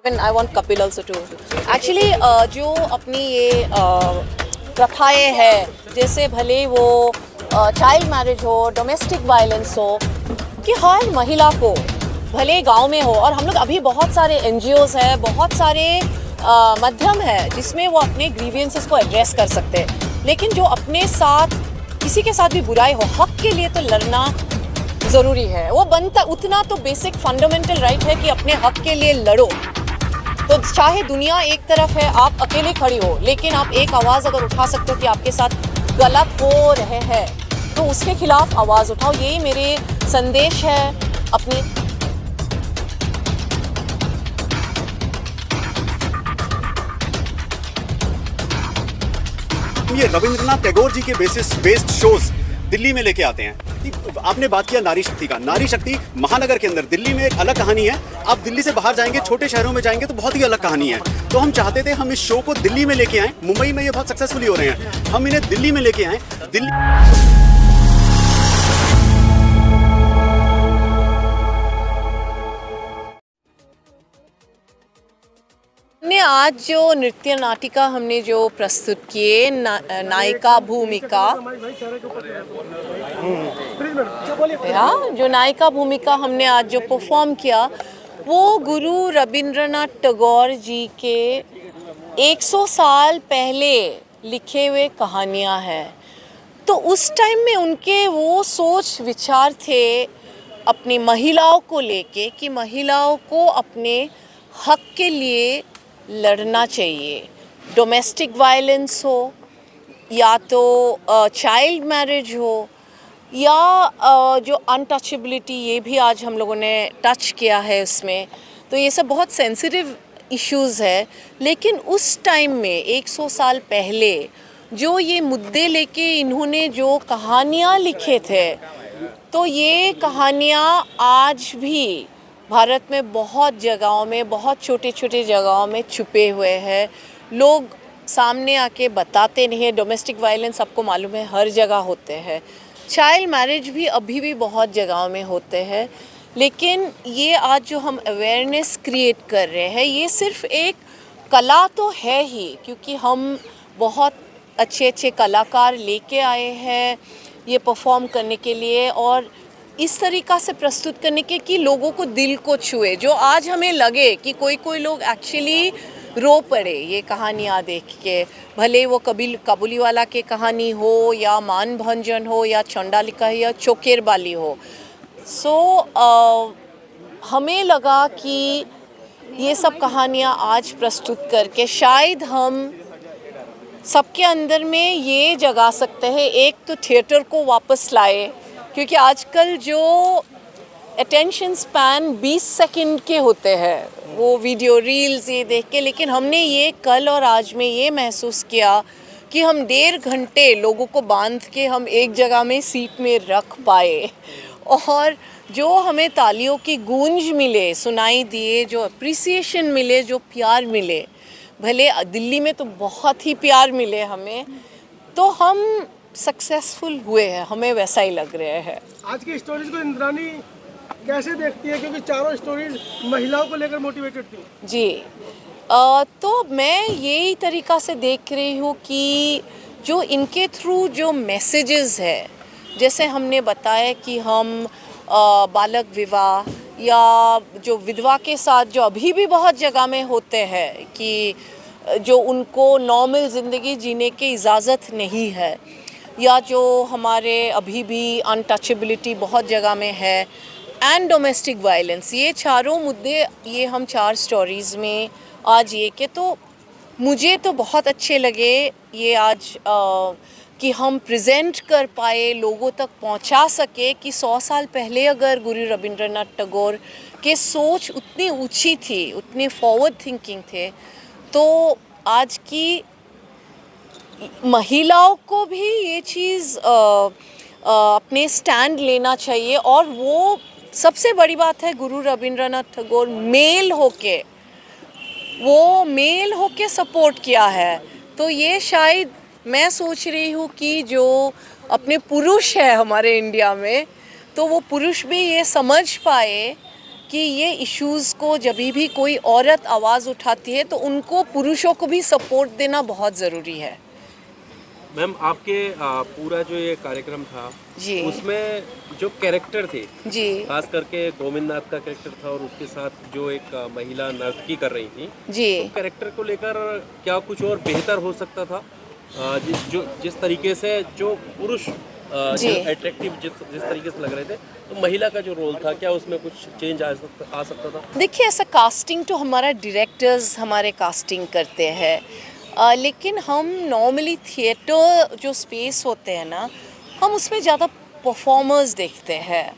Even I want Kapil also to. Actually, जो अपनी ये प्रथाएं है, जैसे भले वो चाइल्ड मैरिज हो, डोमेस्टिक वायलेंस हो, कि हर महिला को भले गांव में हो, और हम लोग अभी बहुत सारे एनजीओज है, बहुत सारे माध्यम है जिसमें वो अपने ग्रीवियंसेस को एड्रेस कर सकते हैं। लेकिन जो अपने साथ किसी के साथ भी बुराई हो, हक के लिए तो लड़ना ज़रूरी है। वो बनता उतना तो बेसिक फंडामेंटल राइट है कि अपने हक के लिए लड़ो। तो चाहे दुनिया एक तरफ है, आप अकेले खड़ी हो, लेकिन आप एक आवाज़ अगर उठा सकते हो कि आपके साथ गलत हो रहे हैं, तो उसके खिलाफ आवाज़ उठाओ। यही मेरे संदेश है अपनी। ये रविंद्रनाथ टैगोर जी के बेस्ड शोज दिल्ली में लेके आते हैं। आपने बात किया नारी शक्ति का। नारी शक्ति महानगर के अंदर दिल्ली में एक अलग कहानी है। आप दिल्ली से बाहर जाएंगे, छोटे शहरों में जाएंगे तो बहुत ही अलग कहानी है। तो हम चाहते थे हम इस शो को दिल्ली में लेके आएं। मुंबई में ये बहुत सक्सेसफुली हो रहे हैं, हम इन्हें दिल्ली में लेके आएं। दिल्ली हमने आज जो नृत्य नाटिका हमने जो प्रस्तुत किए, नायिका भूमिका, जो नायिका भूमिका हमने आज जो परफॉर्म किया, वो गुरु रविंद्रनाथ टैगोर जी के 100 साल पहले लिखे हुए कहानियाँ हैं। तो उस टाइम में उनके वो सोच विचार थे अपनी महिलाओं को लेके कि महिलाओं को अपने हक के लिए लड़ना चाहिए। डोमेस्टिक वायलेंस हो, या तो चाइल्ड मैरिज हो, या जो अनटचेबिलिटी, ये भी आज हम लोगों ने टच किया है उसमें। तो ये सब बहुत सेंसिटिव इश्यूज़ है। लेकिन उस टाइम में 100 साल पहले जो ये मुद्दे लेके इन्होंने जो कहानियाँ लिखे थे, तो ये कहानियाँ आज भी भारत में बहुत जगहों में, बहुत छोटे छोटे जगहों में छुपे हुए हैं। लोग सामने आके बताते नहीं है। डोमेस्टिक वायलेंस आपको मालूम है हर जगह होते हैं। चाइल्ड मैरिज भी अभी भी बहुत जगहों में होते हैं। लेकिन ये आज जो हम अवेयरनेस क्रिएट कर रहे हैं, ये सिर्फ एक कला तो है ही, क्योंकि हम बहुत अच्छे अच्छे कलाकार लेके आए हैं ये परफॉर्म करने के लिए, और इस तरीक़ा से प्रस्तुत करने के कि लोगों को दिल को छुए। जो आज हमें लगे कि कोई लोग एक्चुअली रो पड़े ये कहानियाँ देख के, भले वो काबुली वाला के कहानी हो, या मान भंजन हो, या चंडालिका हो, या चोकेर बाली हो। हमें लगा कि ये सब कहानियाँ आज प्रस्तुत करके शायद हम सबके अंदर में ये जगा सकते हैं। एक तो थिएटर को वापस लाए, क्योंकि आजकल जो अटेंशन स्पैन 20 सेकंड के होते हैं, वो वीडियो रील्स ये देख के। लेकिन हमने ये कल और आज में ये महसूस किया कि हम 1.5 घंटे लोगों को बांध के हम एक जगह में सीट में रख पाए, और जो हमें तालियों की गूंज मिले, सुनाई दिए, जो अप्रिसिएशन मिले, जो प्यार मिले, भले दिल्ली में तो बहुत ही प्यार मिले हमें, तो हम सक्सेसफुल हुए हैं, हमें वैसा ही लग रहा है। आज की स्टोरीज को इंद्रानी कैसे देखती है, क्योंकि चारों स्टोरीज महिलाओं को लेकर मोटिवेटेड थी? जी, तो मैं यही तरीक़ा से देख रही हूँ कि जो इनके थ्रू जो मैसेजेस है, जैसे हमने बताया कि हम बालक विवाह, या जो विधवा के साथ जो अभी भी बहुत जगह में होते हैं कि जो उनको नॉर्मल ज़िंदगी जीने की इजाज़त नहीं है, या जो हमारे अभी भी अनटचेबिलिटी बहुत जगह में है, एंड डोमेस्टिक वायलेंस, ये चारों मुद्दे ये हम 4 स्टोरीज़ में आज ये के, तो मुझे तो बहुत अच्छे लगे ये आज कि हम प्रेजेंट कर पाए, लोगों तक पहुंचा सके कि 100 साल पहले अगर गुरु रविंद्रनाथ टैगोर के सोच उतनी ऊंची थी, उतने फॉरवर्ड थिंकिंग थे, तो आज की महिलाओं को भी ये चीज़ अपने स्टैंड लेना चाहिए। और वो सबसे बड़ी बात है, गुरु रविंद्रनाथ टैगोर मेल होके सपोर्ट किया है। तो ये शायद मैं सोच रही हूँ कि जो अपने पुरुष है हमारे इंडिया में, तो वो पुरुष भी ये समझ पाए कि ये इश्यूज़ को जब भी कोई औरत आवाज़ उठाती है तो उनको पुरुषों को भी सपोर्ट देना बहुत ज़रूरी है। मैम आपके पूरा जो ये कार्यक्रम था जी उसमें जो कैरेक्टर थे, जी खास करके गोविंदनाथ का कैरेक्टर था और उसके साथ जो एक महिला नर्तकी कर रही थी, जी कैरेक्टर को लेकर क्या कुछ और बेहतर हो सकता था? जिस तरीके से जो पुरुष जी। अट्रैक्टिव जिस तरीके से लग रहे थे, तो महिला का जो रोल था क्या उसमें कुछ चेंज आ सकता था? देखिए, ऐसा कास्टिंग तो हमारा डायरेक्टर्स हमारे कास्टिंग करते हैं, लेकिन हम नॉर्मली थिएटर जो स्पेस होते हैं ना, हम उसमें ज़्यादा परफॉर्मर्स देखते हैं।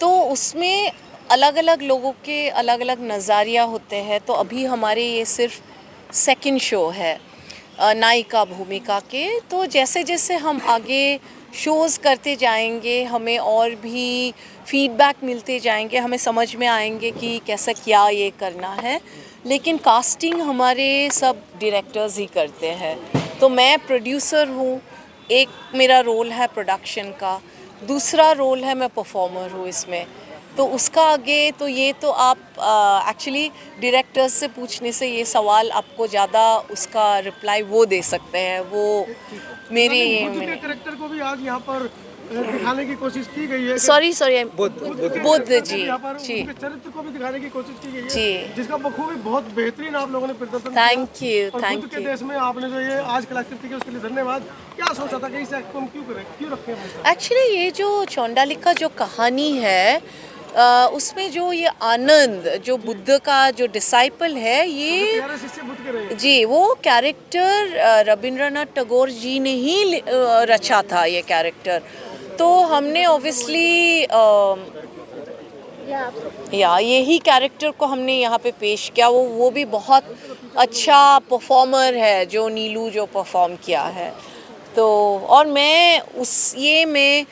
तो उसमें अलग अलग लोगों के अलग अलग नज़रिया होते हैं। तो अभी हमारे ये सिर्फ सेकंड शो है नायिका भूमिका के। तो जैसे जैसे हम आगे शोज़ करते जाएंगे, हमें और भी फीडबैक मिलते जाएंगे, हमें समझ में आएंगे कि कैसा क्या ये करना है। लेकिन कास्टिंग हमारे सब डायरेक्टर्स ही करते हैं। तो मैं प्रोड्यूसर हूँ, एक मेरा रोल है प्रोडक्शन का, दूसरा रोल है मैं परफॉर्मर हूँ इसमें। तो उसका आगे तो ये तो आप एक्चुअली डायरेक्टर्स से पूछने से ये सवाल आपको ज़्यादा उसका रिप्लाई वो दे सकते हैं। वो मेरे बुद्ध के कैरेक्टर को भी आज यहाँ पर दिखाने की कोशिश की गई है। सॉरी बुद्ध जी यहाँ पर जी उनके चरित्र को भी दिखाने की कोशिश की गई है, जी। जिसका बखूबी बहुत बेहतरीन आप लोगों ने प्रदर्शन किया। थैंक यू और थैंक बुद्ध के यू। देश में आपने जो ये आज कलाकृति की उसके लिए धन्यवाद। क्या सोचा था कि इस एक्ट को हम क्यों करें, क्यों रखें हमेशा? एक्चुअली ये जो चौंडालिका जो कहानी है, उसमें जो ये आनंद जो बुद्ध का जो डिसाइपल है, ये प्यारे शिष्य बुद्ध के रहे। जी वो कैरेक्टर रविंद्रनाथ टैगोर जी ने ही रचा था ये कैरेक्टर। तो हमने ऑब्वियसली यही कैरेक्टर को हमने यहाँ पे पेश किया। वो भी बहुत अच्छा परफॉर्मर है जो नीलू जो परफॉर्म किया है। तो और मैं मैं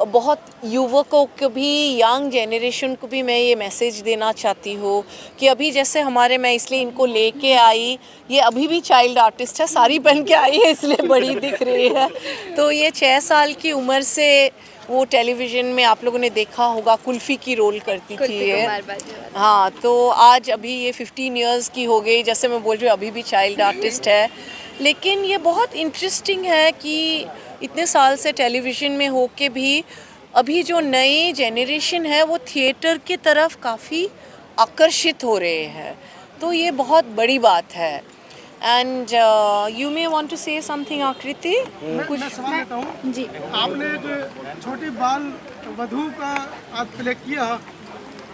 बहुत युवकों को भी, यंग जनरेशन को भी मैं ये मैसेज देना चाहती हूँ कि अभी जैसे हमारे, मैं इसलिए इनको लेके आई, ये अभी भी चाइल्ड आर्टिस्ट है, साड़ी पहन के आई है इसलिए बड़ी दिख रही है। तो ये 6 साल की उम्र से वो टेलीविज़न में आप लोगों ने देखा होगा, कुल्फ़ी की रोल करती थी ये। हाँ, तो आज अभी ये 15 इयर्स की हो गई, जैसे मैं बोल रही हूँ अभी भी चाइल्ड आर्टिस्ट है। लेकिन ये बहुत इंटरेस्टिंग है कि इतने साल से टेलीविज़न में हो के भी अभी जो नई जनरेशन है वो थिएटर की तरफ काफ़ी आकर्षित हो रहे हैं। तो ये बहुत बड़ी बात है। And you may want to say something Akriti? मैं सवाल लेता हूँ जी। आपने एक छोटी बाल वधू का आज प्ले किया,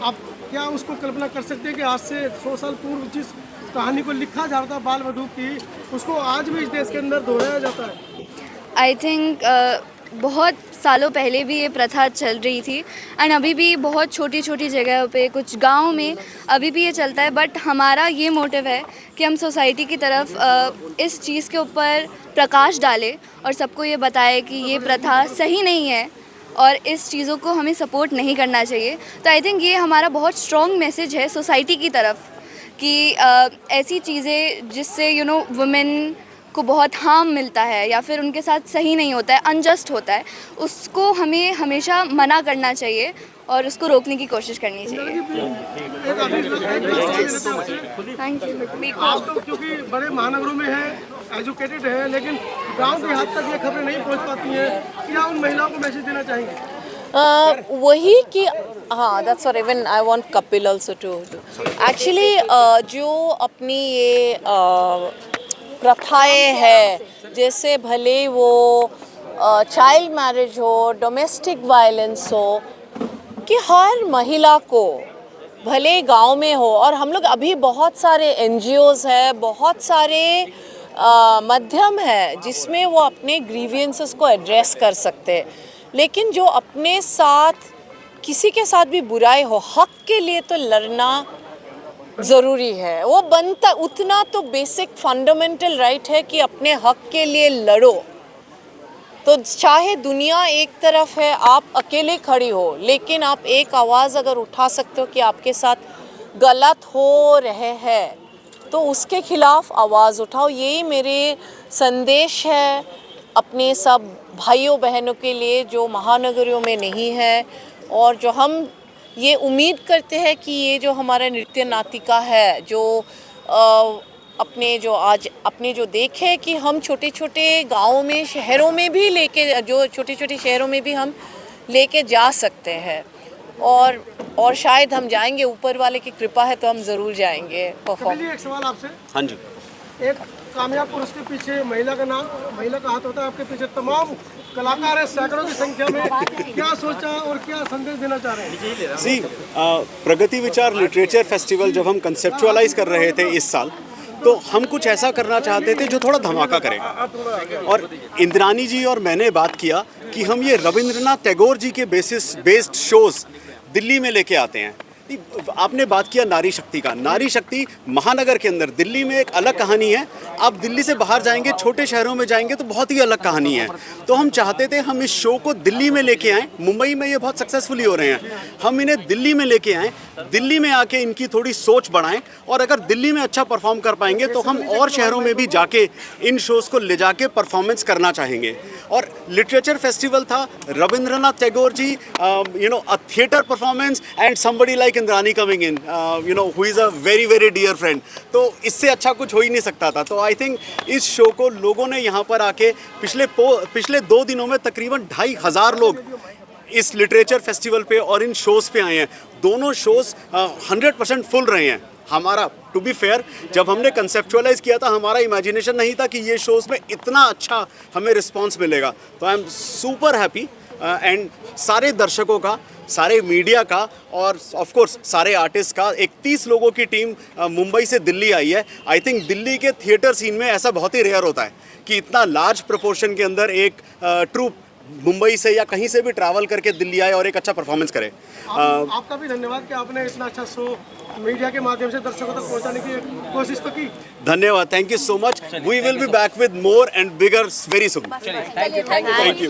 आप क्या उसको कल्पना कर सकते हैं कि आज से 100 साल पूर्व जिस कहानी को लिखा जा रहा था बाल वधू की, उसको आज भी इस देश के अंदर दोहराया जाता है? आई थिंक बहुत सालों पहले भी ये प्रथा चल रही थी एंड अभी भी बहुत छोटी छोटी जगहों पे, कुछ गाँव में अभी भी ये चलता है। बट हमारा ये मोटिव है कि हम सोसाइटी की तरफ इस चीज़ के ऊपर प्रकाश डालें और सबको ये बताएं कि ये प्रथा सही नहीं है और इस चीज़ों को हमें सपोर्ट नहीं करना चाहिए। तो आई थिंक ये हमारा बहुत स्ट्रॉन्ग मैसेज है सोसाइटी की तरफ कि ऐसी चीज़ें जिससे वुमेन को बहुत हार्म मिलता है या फिर उनके साथ सही नहीं होता है, अनजस्ट होता है, उसको हमें हमेशा मना करना चाहिए और उसको रोकने की कोशिश करनी चाहिए। Thank you. आप तो क्योंकि बड़े महानगरों में है, एजुकेटेड है, लेकिन गांव के हद तक ये खबरें नहीं पहुंच पाती हैं, क्या उन महिलाओं को मैसेज देना चाहेंगे? वही कि हाँ, that's what even I want Kapil also to actually जो अपनी ये प्रथाएं है, जैसे भले वो चाइल्ड मैरिज हो, डोमेस्टिक वायलेंस हो, कि हर महिला को भले गांव में हो, और हम लोग अभी बहुत सारे NGOs है, बहुत सारे माध्यम है जिसमें वो अपने ग्रीवियंसेस को एड्रेस कर सकते हैं। लेकिन जो अपने साथ किसी के साथ भी बुराई हो, हक के लिए तो लड़ना ज़रूरी है। वो बनता, उतना तो बेसिक फंडामेंटल राइट है कि अपने हक के लिए लड़ो। तो चाहे दुनिया एक तरफ है, आप अकेले खड़ी हो, लेकिन आप एक आवाज़ अगर उठा सकते हो कि आपके साथ गलत हो रहे हैं, तो उसके खिलाफ आवाज़ उठाओ। यही मेरे संदेश है अपने सब भाइयों बहनों के लिए जो महानगरों में नहीं है और जो हम ये उम्मीद करते हैं कि ये जो हमारा नृत्य नाटिका है जो अपने जो देखे कि हम छोटे छोटे गाँवों में शहरों में भी लेके जो छोटे छोटे शहरों में भी हम लेके जा सकते हैं और शायद हम जाएंगे, ऊपर वाले की कृपा है तो हम ज़रूर जाएंगे परफॉर्म। एक सवाल आपसे, हाँ जी, एक कामयाब पुरुष के पीछे महिला का हाथ होता है, आपके पीछे तमाम कलाकार हैं सैकड़ों की संख्या में, क्या सोचा और क्या संदेश देना चाह रहे हैं? सी प्रगति विचार लिटरेचर फेस्टिवल जब हम कंसेप्चुअलाइज कर रहे थे इस साल, तो हम कुछ ऐसा करना चाहते थे जो थोड़ा धमाका करे। और इंद्रानी जी और मैंने बात किया कि हम ये रविंद्रनाथ टैगोर जी के बेस्ड शोज़ दिल्ली में लेके आते हैं। आपने बात किया नारी शक्ति का, नारी शक्ति महानगर के अंदर दिल्ली में एक अलग कहानी है। आप दिल्ली से बाहर जाएंगे, छोटे शहरों में जाएंगे तो बहुत ही अलग कहानी है। तो हम चाहते थे हम इस शो को दिल्ली में लेके आएँ। मुंबई में ये बहुत सक्सेसफुली हो रहे हैं, हम इन्हें दिल्ली में लेके आएँ, दिल्ली में आके इनकी थोड़ी सोच बढ़ाएं, और अगर दिल्ली में अच्छा परफॉर्म कर पाएंगे तो हम और शहरों में भी जाके इन शोज़ को ले जाके परफॉर्मेंस करना चाहेंगे। और लिटरेचर फेस्टिवल था, Rabindranath Tagore ji, a theatre performance and somebody like Indrani coming in, who is a very very dear friend. तो इससे अच्छा कुछ हो ही नहीं सकता था। तो आई थिंक इस शो को लोगों ने यहाँ पर आके पिछले 2 दिनों में तकरीबन 2500 लोग इस लिटरेचर फेस्टिवल पे और इन शोज़ पे आए हैं। दोनों शोज़ 100% फुल रहे हैं। हमारा टू बी फेयर, जब हमने कंसेप्चुअलाइज किया था, हमारा इमेजिनेशन नहीं था कि ये शोज़ में इतना अच्छा हमें रिस्पांस मिलेगा। तो I am super happy and सारे दर्शकों का, सारे मीडिया का और ऑफ कोर्स सारे आर्टिस्ट का। 31 लोगों की टीम मुंबई से दिल्ली आई है। आई थिंक दिल्ली के थिएटर सीन में ऐसा बहुत ही रेयर होता है कि इतना लार्ज प्रोपोर्शन के अंदर एक ट्रूप मुंबई से या कहीं से भी ट्रैवल करके दिल्ली आए और एक अच्छा परफॉर्मेंस करे। आपका भी धन्यवाद कि आपने इतना अच्छा शो मीडिया के माध्यम से दर्शकों तक पहुंचाने की कोशिश तो की। धन्यवाद, thank you so much. We will be back with more and bigger very soon. Thank you.